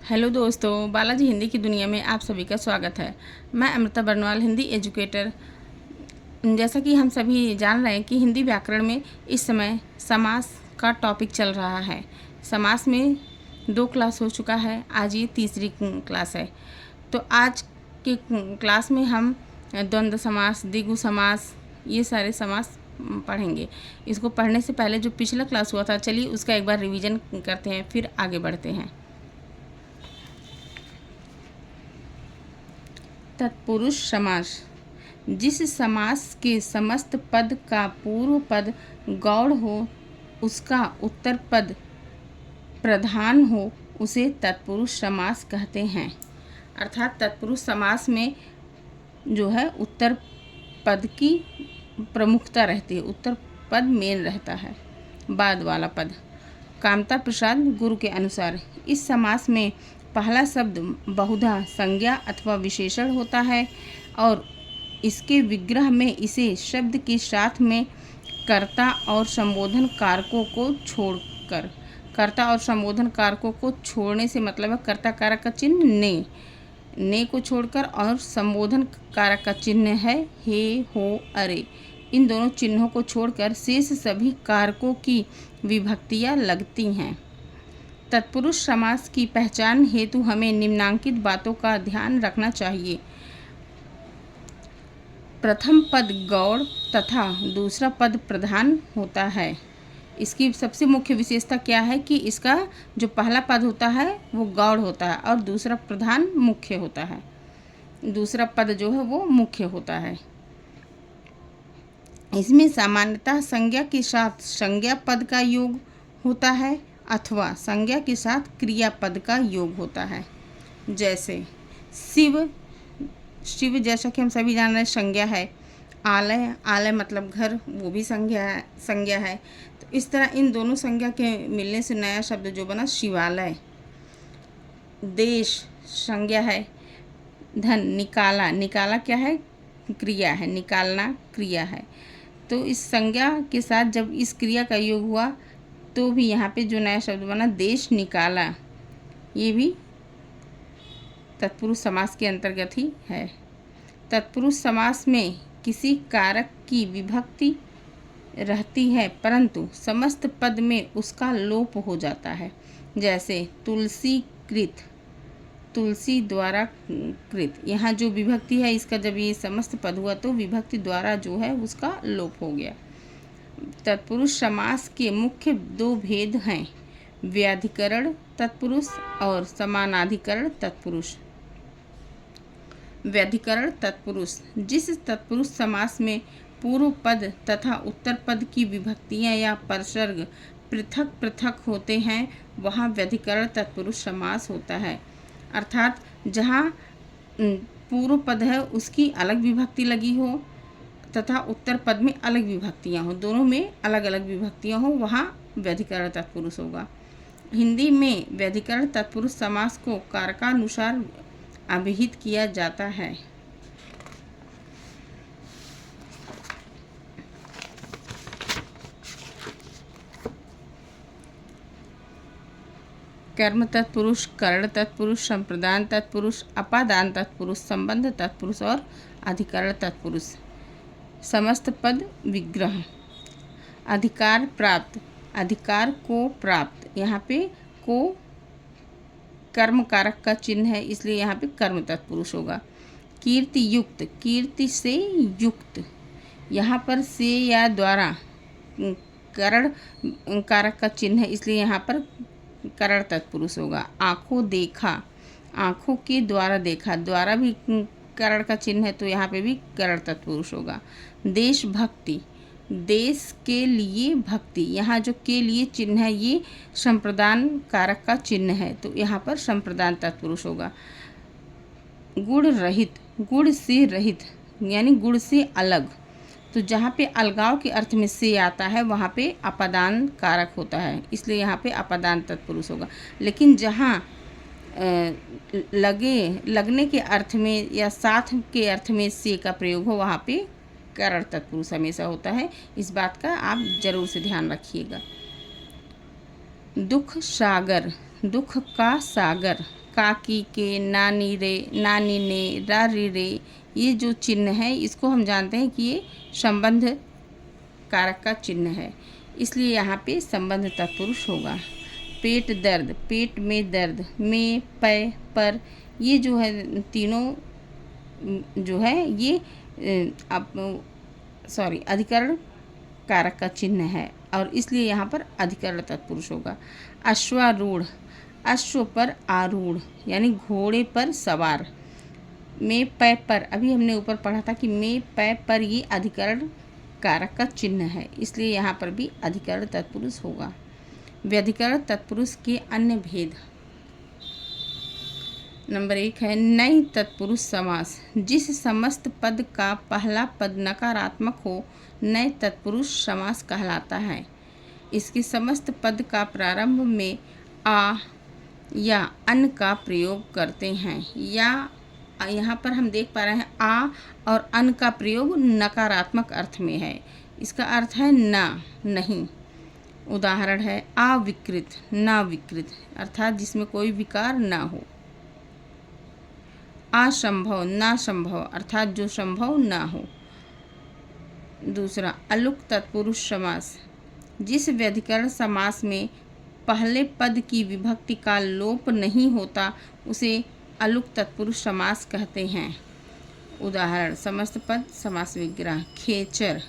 Hello दोस्तों, बालाजी हिंदी की दुनिया में आप सभी का स्वागत है। मैं अमृता बरनवाल, हिंदी एजुकेटर। जैसा कि हम सभी जान रहे हैं कि हिंदी व्याकरण में इस समय समास का टॉपिक चल रहा है। समास में 2 क्लास हो चुका है, आज ये तीसरी क्लास है। तो आज के क्लास में हम द्वंद्व समास, द्विगु समास, ये सारे समास पढ़ेंगे। इसको पढ़ने से पहले जो पिछला क्लास हुआ था, चलिए उसका एक बार रिवीजन करते हैं, फिर आगे बढ़ते हैं। तत्पुरुष समास। जिस समास के समस्त पद का पूर्व पद गौड़ हो, उसका उत्तर पद प्रधान हो, उसे तत्पुरुष समास कहते हैं। अर्थात तत्पुरुष समास में जो है उत्तर पद की प्रमुखता रहती है, उत्तर पद मेन रहता है, बाद वाला पद। कामता प्रसाद गुरु के अनुसार इस समास में पहला शब्द बहुधा संज्ञा अथवा विशेषण होता है और इसके विग्रह में इसे शब्द के साथ में कर्ता और संबोधन कारकों को छोड़कर, कर्ता और संबोधन कारकों को छोड़ने से मतलब है कर्ता कारक का चिन्ह ने को छोड़कर, और संबोधन कारक का चिन्ह है हे, हो, अरे। इन दोनों चिन्हों को छोड़कर शेष सभी कारकों की विभक्तियां लगती हैं। तत्पुरुष समास की पहचान हेतु हमें निम्नांकित बातों का ध्यान रखना चाहिए। प्रथम पद गौड़ तथा दूसरा पद प्रधान होता है। इसकी सबसे मुख्य विशेषता क्या है कि इसका जो पहला पद होता है वो गौड़ होता है और दूसरा प्रधान मुख्य होता है। दूसरा पद जो है वो मुख्य होता है। इसमें सामान्यतः संज्ञा के साथ संज्ञा पद का योग होता है अथवा संज्ञा के साथ क्रिया पद का योग होता है। जैसे शिव, शिव जैसा कि हम सभी जान रहे हैं संज्ञा है। आलय, आलय मतलब घर, वो भी संज्ञा है। तो इस तरह इन दोनों संज्ञा के मिलने से नया शब्द जो बना शिवालय। देश संज्ञा है। धन, निकाला, निकाला क्या है? क्रिया है, निकालना क्रिया है। तो इस संज्ञा के साथ जब इस क्रिया का योग हुआ तो भी यहाँ पे जो नया शब्द बना देश निकाला, ये भी तत्पुरुष समास के अंतर्गत ही है। तत्पुरुष समास में किसी कारक की विभक्ति रहती है परंतु समस्त पद में उसका लोप हो जाता है। जैसे तुलसी कृत, तुलसी द्वारा कृत, यहाँ जो विभक्ति है इसका जब ये समस्त पद हुआ तो विभक्ति द्वारा जो है उसका लोप हो गया। तत्पुरुष समास के मुख्य 2 भेद हैं, व्याधिकरण तत्पुरुष और समानाधिकरण तत्पुरुष। व्याधिकरण तत्पुरुष, जिस तत्पुरुष समास में पूर्व पद तथा उत्तर पद की विभक्तियां या परसर्ग पृथक पृथक होते हैं वहाँ व्याधिकरण तत्पुरुष समास होता है। अर्थात जहाँ पूर्व पद है उसकी अलग विभक्ति लगी हो तथा उत्तर पद में अलग विभक्तियाँ हो, दोनों में अलग अलग विभक्तियाँ हो, वहाँ व्याधिकरण तत्पुरुष होगा। हिंदी में व्याधिकरण तत्पुरुष समास को कारकानुसार अभिहित किया जाता है। कर्म तत्पुरुष, कर्ण तत्पुरुष, संप्रदान तत्पुरुष, अपादान तत्पुरुष, संबंध तत्पुरुष और अधिकरण तत्पुरुष। समस्त पद विग्रह। अधिकार प्राप्त, अधिकार को प्राप्त, यहाँ पे को कर्म कारक का चिन्ह है इसलिए यहाँ पे कर्म तत्पुरुष होगा। कीर्ति युक्त, कीर्ति से युक्त, यहाँ पर से या द्वारा करण कारक का चिन्ह है इसलिए यहाँ पर करण तत्पुरुष होगा। आँखों देखा, आँखों के द्वारा देखा, द्वारा भी करण का चिन्ह है तो यहाँ पे भी करण तत्पुरुष होगा। देशभक्ति, देश के लिए भक्ति, यहाँ जो के लिए चिन्ह है ये संप्रदान कारक का चिन्ह है तो यहाँ पर संप्रदान तत्पुरुष होगा। गुण रहित, गुण से रहित यानी गुण से अलग, तो जहाँ पे अलगाव के अर्थ में से आता है वहाँ पे अपादान कारक होता है इसलिए यहाँ पे अपादान तत्पुरुष होगा। लेकिन जहाँ लगने के अर्थ में या साथ के अर्थ में से का प्रयोग हो वहाँ पे करण तत्पुरुष हमेशा होता है। इस बात का आप जरूर से ध्यान रखिएगा। दुख सागर, दुख का सागर, काकी के, नानी रे, नानी ने, रा रे रे, ये जो चिन्ह है इसको हम जानते हैं कि ये संबंध कारक का चिन्ह है, इसलिए यहाँ पे संबंध तत्पुरुष होगा। पेट दर्द, पेट में दर्द, में, पै, पर, ये जो है तीनों जो है ये अधिकरण कारक का चिन्ह है और इसलिए यहाँ पर अधिकरण तत्पुरुष होगा। अश्वारूढ़, अश्व पर आरूढ़ यानी घोड़े पर सवार। में पै पर, अभी हमने ऊपर पढ़ा था कि में पै पर ये अधिकरण कारक का चिन्ह है, इसलिए यहाँ पर भी अधिकरण तत्पुरुष होगा। व्यधिकरण तत्पुरुष के अन्य भेद। नंबर 1 है नई तत्पुरुष समास। जिस समस्त पद का पहला पद नकारात्मक हो नए तत्पुरुष समास कहलाता है। इसके समस्त पद का प्रारंभ में आ या अन का प्रयोग करते हैं। या यहाँ पर हम देख पा रहे हैं आ और अन का प्रयोग नकारात्मक अर्थ में है। इसका अर्थ है ना, नहीं। उदाहरण है अविकृत, ना विकृत, अर्थात जिसमें कोई विकार ना हो। असंभव, ना संभव, अर्थात जो संभव ना हो। दूसरा अलुक तत्पुरुष समास। जिस व्यधिकरण समास में पहले पद की विभक्ति का लोप नहीं होता उसे अलुक तत्पुरुष समास कहते हैं। उदाहरण समस्त पद समास विग्रह। खेचर,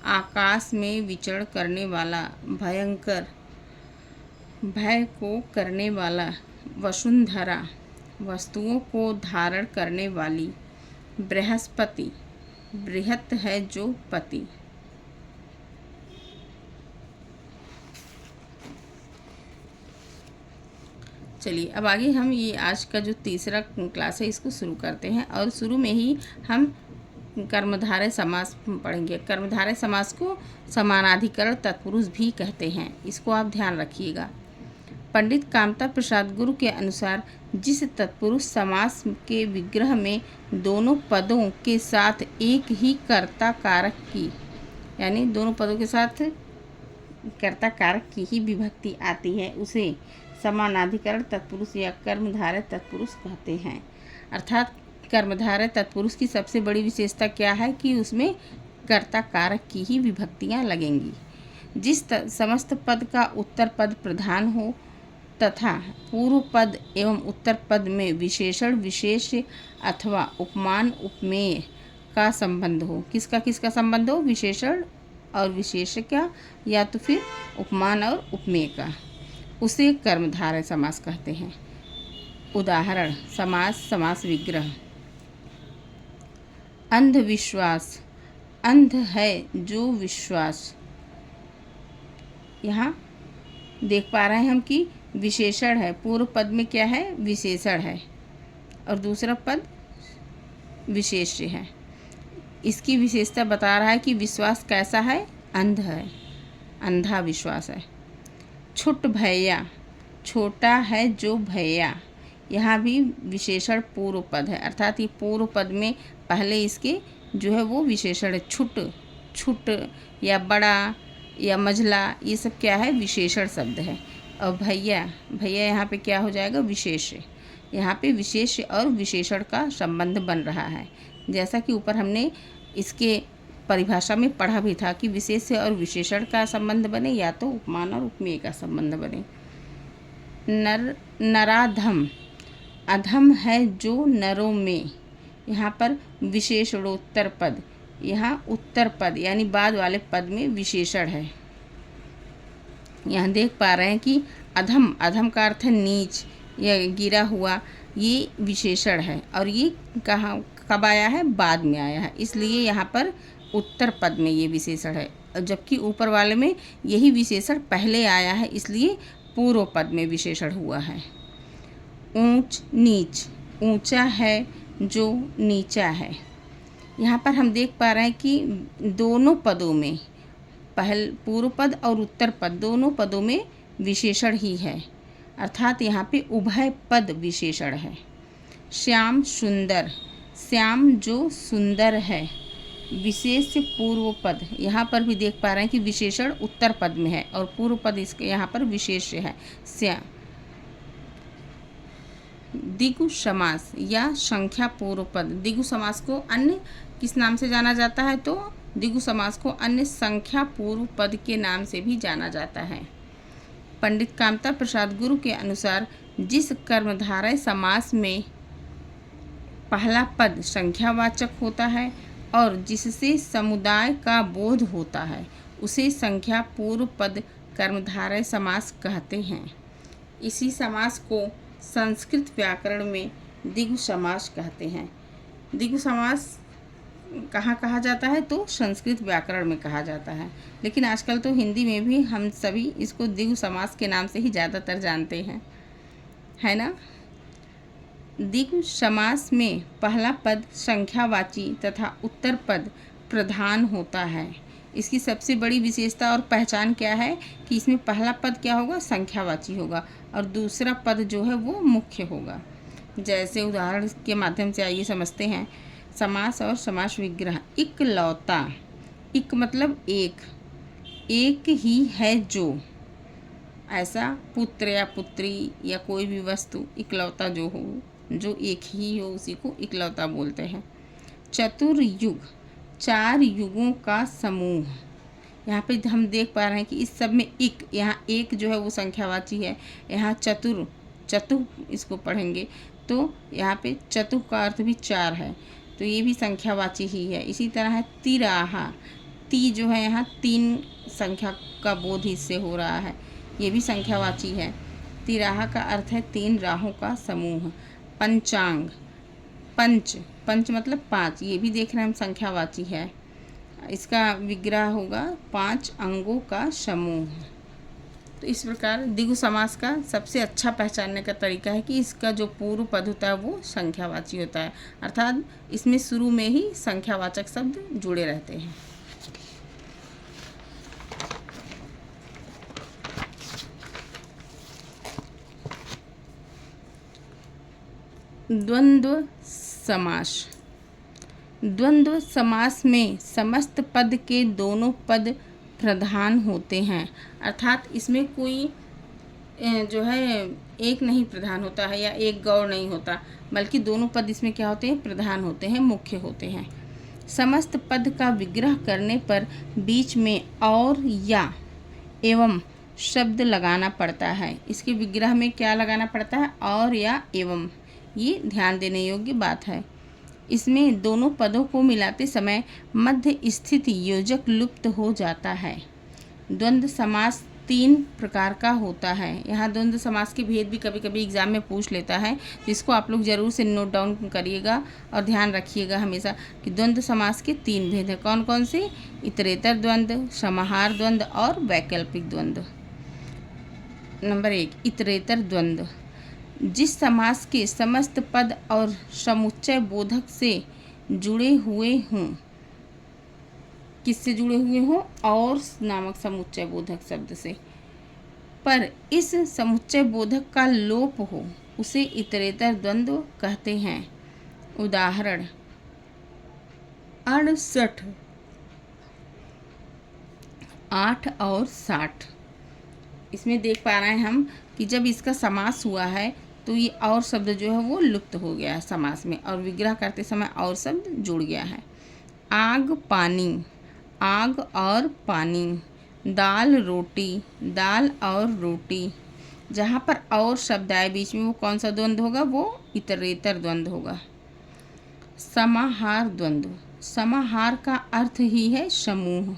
आकाश में विचरण करने वाला, भयंकर, भय को करने वाला। वसुंधरा, वस्तुओं को धारण करने वाली। बृहस्पति, बृहत है जो पति। चलिए अब आगे हम ये आज का जो तीसरा क्लास है इसको शुरू करते हैं और शुरू में ही हम कर्मधारय समास पढ़ेंगे। कर्मधारय समास को समानाधिकरण तत्पुरुष भी कहते हैं, इसको आप ध्यान रखिएगा। पंडित कामता प्रसाद गुरु के अनुसार जिस तत्पुरुष समास के विग्रह में दोनों पदों के साथ एक ही कर्ता कारक की, यानी दोनों पदों के साथ कर्ता कारक की ही विभक्ति आती है उसे समानाधिकरण तत्पुरुष या कर्मधारय तत्पुरुष कहते हैं। अर्थात कर्मधारय तत्पुरुष की सबसे बड़ी विशेषता क्या है कि उसमें कर्ता कारक की ही विभक्तियाँ लगेंगी। जिस समस्त पद का उत्तर पद प्रधान हो तथा पूर्व पद एवं उत्तर पद में विशेषण विशेष अथवा उपमान उपमेय का संबंध हो। किसका किसका संबंध हो? विशेषण और विशेष्य या तो फिर उपमान और उपमेय का, उसे कर्मधारय समास कहते हैं। उदाहरण समास, समास विग्रह। अंधविश्वास, अंध है जो विश्वास। यहाँ देख पा रहे हैं हम कि विशेषण है, पूर्व पद में क्या है? विशेषण है और दूसरा पद विशेष्य है। इसकी विशेषता बता रहा है कि विश्वास कैसा है? अंध है, अंधा विश्वास है। छुट भैया, छोटा है जो भैया। यहाँ भी विशेषण पूर्व पद है, अर्थात ये पूर्व पद में पहले इसके जो है वो विशेषण है। छुट, छुट या बड़ा या मझला, ये सब क्या है? विशेषण शब्द है। और भैया, भैया यहाँ पे क्या हो जाएगा? विशेष्य। यहाँ पे विशेष्य और विशेषण का संबंध बन रहा है, जैसा कि ऊपर हमने इसके परिभाषा में पढ़ा भी था कि विशेष्य और विशेषण का संबंध बने या तो उपमान और उपमेय का संबंध बने। नराधम, अधम है जो नरों में। यहाँ पर विशेषणोत्तर पद, यहाँ उत्तर पद यानी बाद वाले पद में विशेषण है। यहाँ देख पा रहे हैं कि अधम, अधम का अर्थ है नीच या गिरा हुआ, ये विशेषण है और ये कहाँ कब आया है? बाद में आया है, इसलिए यहाँ पर उत्तर पद में ये विशेषण है, जबकि ऊपर वाले में यही विशेषण पहले आया है, इसलिए पूर्व पद में विशेषण हुआ है। ऊंच नीच, ऊंचा है जो नीचा है। यहाँ पर हम देख पा रहे हैं कि दोनों पदों में पूर्व पद और उत्तर पद दोनों पदों में विशेषण ही है, अर्थात यहाँ पे उभय पद विशेषण है। श्याम सुंदर, श्याम जो सुंदर है। विशेष पूर्व पद, यहाँ पर भी देख पा रहे हैं कि विशेषण उत्तर पद में है और पूर्व पद इसके यहाँ पर विशेष्य है। द्विगु समास या संख्या पूर्व पद। द्विगु समास को अन्य किस नाम से जाना जाता है? तो द्विगु समास को अन्य संख्या पूर्व पद के नाम से भी जाना जाता है। पंडित कामता प्रसाद गुरु के अनुसार जिस कर्मधारय समास में पहला पद संख्यावाचक होता है और जिससे समुदाय का बोध होता है उसे संख्या पूर्व पद कर्मधारय समास कहते हैं। इसी समास को संस्कृत व्याकरण में द्विगु समास कहते हैं। द्विगु समास कहाँ कहा जाता है? तो संस्कृत व्याकरण में कहा जाता है, लेकिन आजकल तो हिंदी में भी हम सभी इसको द्विगु समास के नाम से ही ज़्यादातर जानते हैं, है ना। द्विगु समास में पहला पद संख्यावाची तथा उत्तर पद प्रधान होता है। इसकी सबसे बड़ी विशेषता और पहचान क्या है कि इसमें पहला पद क्या होगा? संख्यावाची होगा और दूसरा पद जो है वो मुख्य होगा। जैसे उदाहरण के माध्यम से आइए समझते हैं। समास और समास विग्रह। इकलौता, इक मतलब एक, एक ही है जो, ऐसा पुत्र या पुत्री या कोई भी वस्तु इकलौता जो हो, जो एक ही हो, उसी को इकलौता बोलते हैं। चतुर्युग, 4 युगों का समूह। यहाँ पे हम देख पा रहे हैं कि इस सब में इक, यहाँ एक जो है वो संख्यावाची है, यहाँ चतुर, चतु इसको पढ़ेंगे तो यहाँ पे चतु का अर्थ भी 4 है, तो ये भी संख्यावाची ही है। इसी तरह है तिराहा, ती जो है यहाँ 3 संख्या का बोध इससे हो रहा है, ये भी संख्यावाची है। तिराहा का अर्थ है 3 राहों का समूह। पंचांग, पंच, पंच मतलब 5, ये भी देख रहे हैं हम संख्यावाची है। इसका विग्रह होगा 5 अंगों का समूह। तो इस प्रकार द्विगु समास का सबसे अच्छा पहचानने का तरीका है कि इसका जो पूर्व पद होता है वो संख्यावाची होता है, अर्थात इसमें शुरू में ही संख्यावाचक शब्द जुड़े रहते हैं। द्वंद्व समास। द्वंद्व समास में समस्त पद के दोनों पद प्रधान होते हैं, अर्थात इसमें कोई जो है एक नहीं प्रधान होता है या एक गौड़ नहीं होता, बल्कि दोनों पद इसमें क्या होते हैं? प्रधान होते हैं, मुख्य होते हैं। समस्त पद का विग्रह करने पर बीच में और या एवं शब्द लगाना पड़ता है। इसके विग्रह में क्या लगाना पड़ता है? और या एवं, ये ध्यान देने योग्य बात है। इसमें दोनों पदों को मिलाते समय मध्य स्थित योजक लुप्त हो जाता है। द्वंद्व समास 3 प्रकार का होता है। यहाँ द्वंद्व समास के भेद भी कभी कभी एग्जाम में पूछ लेता है, जिसको आप लोग ज़रूर से नोट डाउन करिएगा और ध्यान रखिएगा हमेशा कि द्वंद्व समास के 3 भेद हैं। कौन कौन से? इतरेतर द्वंद्व, समाहार द्वंद्व और वैकल्पिक द्वंद्व। नंबर 1, इतरेतर द्वंद्व। जिस समास के समस्त पद और समुच्चय बोधक से जुड़े हुए हों, किससे जुड़े हुए हों? और नामक समुच्चय बोधक शब्द से, पर इस समुच्चय बोधक का लोप हो, उसे इतरेतर द्वंद्व कहते हैं। उदाहरण 68, 8 और 60। इसमें देख पा रहे हैं हम कि जब इसका समास हुआ है तो ये और शब्द जो है वो लुप्त हो गया है समास में, और विग्रह करते समय और शब्द जुड़ गया है। आग पानी, आग और पानी। दाल रोटी, दाल और रोटी। जहाँ पर और शब्द आए बीच में वो कौन सा द्वंद्व होगा? वो इतरेतर द्वंद्व होगा। समाहार द्वंद्व। समाहार का अर्थ ही है समूह।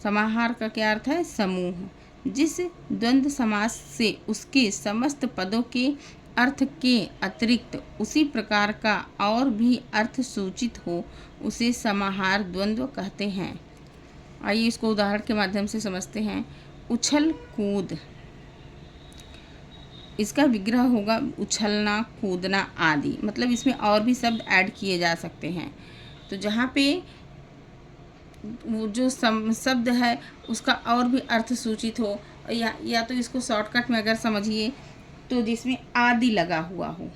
समाहार का क्या अर्थ है? समूह। जिस द्वंद्व समास से उसके समस्त पदों के अर्थ के अतिरिक्त उसी प्रकार का और भी अर्थ सूचित हो, उसे समाहार द्वंद्व कहते हैं। आइए इसको उदाहरण के माध्यम से समझते हैं। उछल कूद, इसका विग्रह होगा उछलना, कूदना आदि, मतलब इसमें और भी शब्द ऐड किए जा सकते हैं। तो जहाँ पे वो जो शब्द है उसका और भी अर्थ सूचित हो, या तो इसको शॉर्टकट में अगर समझिए तो जिसमें आदि लगा हुआ हो,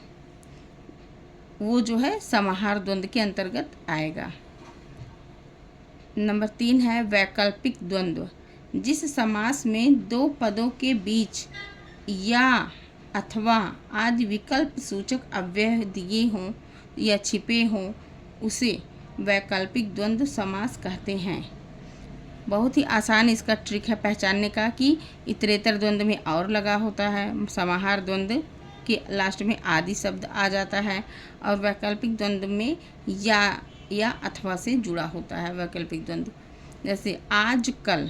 वो जो है समाहार द्वंद्व के अंतर्गत आएगा। नंबर 3 है वैकल्पिक द्वंद्व। जिस समास में 2 पदों के बीच या अथवा आदि विकल्प सूचक अव्यय दिए हों या छिपे हों उसे वैकल्पिक द्वंद्व समास कहते हैं। बहुत ही आसान इसका ट्रिक है पहचानने का कि इतरेतर द्वंद्व में और लगा होता है, समाहार द्वंद्व के लास्ट में आदि शब्द आ जाता है और वैकल्पिक द्वंद्व में या अथवा से जुड़ा होता है वैकल्पिक द्वंद्व। जैसे आज कल,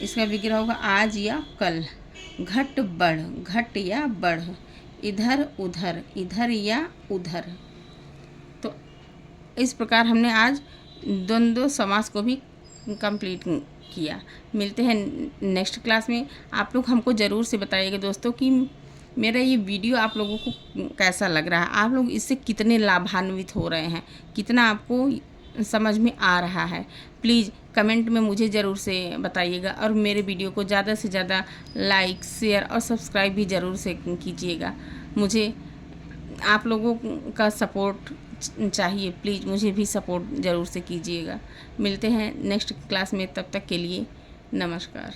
इसका विग्रह होगा आज या कल। घट बढ़, घट या बढ़। इधर उधर, इधर या उधर। तो इस प्रकार हमने आज द्वंद्व समास को भी कंप्लीट किया। मिलते हैं नेक्स्ट क्लास में। आप लोग हमको ज़रूर से बताइएगा दोस्तों कि मेरा ये वीडियो आप लोगों को कैसा लग रहा है, आप लोग इससे कितने लाभान्वित हो रहे हैं, कितना आपको समझ में आ रहा है। प्लीज़ कमेंट में मुझे ज़रूर से बताइएगा और मेरे वीडियो को ज़्यादा से ज़्यादा लाइक, शेयर और सब्सक्राइब भी ज़रूर से कीजिएगा। मुझे आप लोगों का सपोर्ट चाहिए, प्लीज़ मुझे भी सपोर्ट ज़रूर से कीजिएगा। मिलते हैं नेक्स्ट क्लास में, तब तक के लिए नमस्कार।